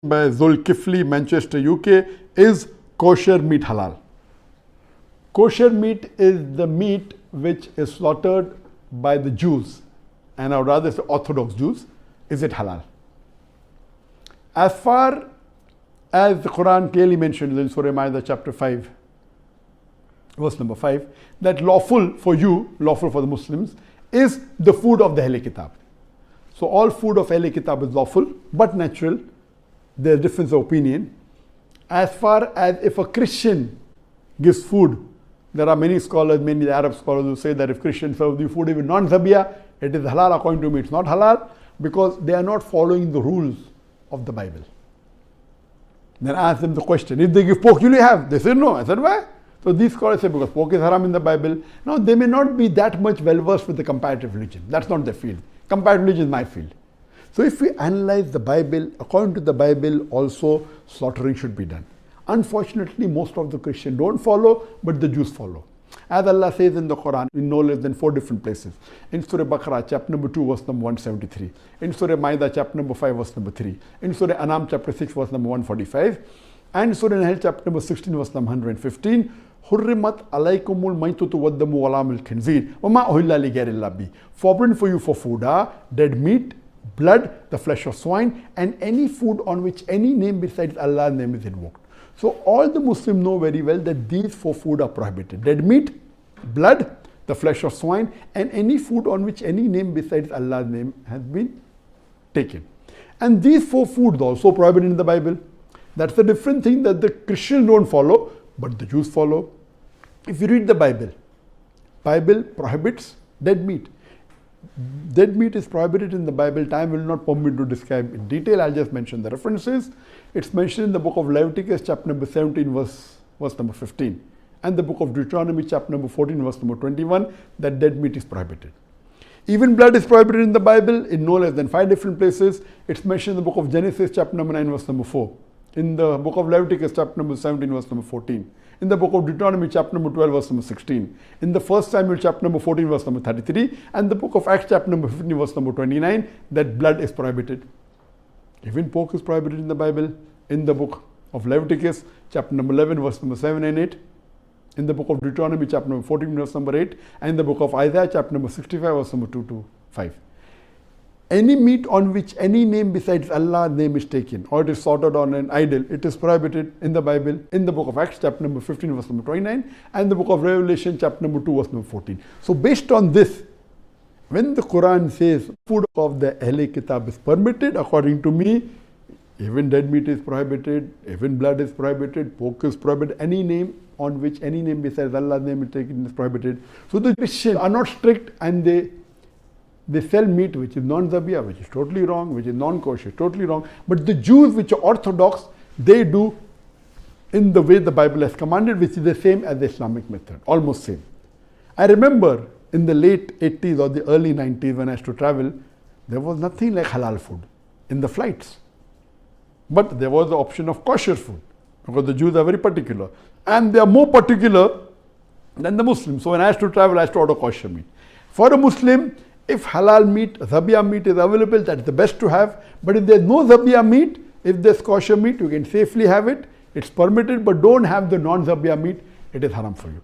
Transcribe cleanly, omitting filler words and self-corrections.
by Zulkifli, Manchester, UK, is kosher meat halal? Kosher meat is the meat which is slaughtered by the Jews, and I would rather say Orthodox Jews. Is it halal? As far as the Quran clearly mentions in Surah Ma'idah chapter 5, verse number 5, that lawful for you, lawful for the Muslims, is the food of the Ahl Kitab. So all food of Ahl Kitab is lawful, but natural. There's difference of opinion. As far as if a Christian gives food, there are many scholars, mainly the Arab scholars, who say that if Christians serve the food even non-zabiyah, it is halal. According to me, it's not halal, because they are not following the rules of the Bible. Then I asked them the question, if they give pork, will you have? They said no. I said, why? So these scholars say because pork is haram in the Bible. Now they may not be that much well versed with the comparative religion. That's not their field. Comparative religion is my field. So if we analyze the Bible, according to the Bible also slaughtering should be done. Unfortunately, most of the Christians don't follow, but the Jews follow. As Allah says in the Quran, in no less than 4 different places. In Surah Baqarah, chapter number 2, verse number 173. In Surah Ma'idah, chapter number 5, verse number 3. In Surah Anam, chapter 6, verse number 145. And Surah Nahl, chapter number 16, verse number 115. Hurrimat alaykumul maitutu waddamu walamul khanzir wama uhilla li ghayrillah bi. Forbidden for you for food are dead meat, blood, the flesh of swine, and any food on which any name besides Allah's name is invoked. So all the Muslims know very well that these 4 food are prohibited. Dead meat, blood, the flesh of swine, and any food on which any name besides Allah's name has been taken. And these 4 foods are also prohibited in the Bible. That's a different thing that the Christians don't follow, but the Jews follow. If you read the Bible, Bible prohibits dead meat. Dead meat is prohibited in the Bible. Time will not permit me to describe in detail. I'll just mention the references. It's mentioned in the book of Leviticus, chapter number 17, verse number 15. And the book of Deuteronomy, chapter number 14, verse number 21, that dead meat is prohibited. Even blood is prohibited in the Bible in no less than 5 different places. It's mentioned in the book of Genesis, chapter number 9, verse number 4. In the book of Leviticus, chapter number 17, verse number 14. In the book of Deuteronomy, chapter number 12, verse number 16. In the 1 Samuel, chapter number 14, verse number 33. And the book of Acts, chapter number 15, verse number 29, that blood is prohibited. Even pork is prohibited in the Bible. In the book of Leviticus, chapter number 11, verse number 7 and 8. In the book of Deuteronomy, chapter number 14, verse number 8. And in the book of Isaiah, chapter number 65, verse number 2 to 5. Any meat on which any name besides Allah's name is taken, or it is slaughtered on an idol, it is prohibited in the Bible, in the book of Acts, chapter number 15, verse number 29, and the book of Revelation, chapter number 2, verse number 14. So based on this, when the Quran says food of the Ahl Kitab is permitted, according to me, even dead meat is prohibited, even blood is prohibited, pork is prohibited, any name on which any name besides Allah's name is taken is prohibited. So the Christians are not strict, and they sell meat which is non-zabiyah, which is totally wrong, which is non-kosher, totally wrong. But the Jews, which are orthodox, they do in the way the Bible has commanded, which is the same as the Islamic method, almost same. I remember in the late 80s or the early 90s when I used to travel, there was nothing like halal food in the flights. But there was the option of kosher food, because the Jews are very particular. And they are more particular than the Muslims. So when I used to travel, I used to order kosher meat. For a Muslim, if halal meat, zabiyah meat is available, that's the best to have. But if there's no zabiyah meat, if there's kosher meat, you can safely have it. It's permitted, but don't have the non-zabiyah meat. It is haram for you.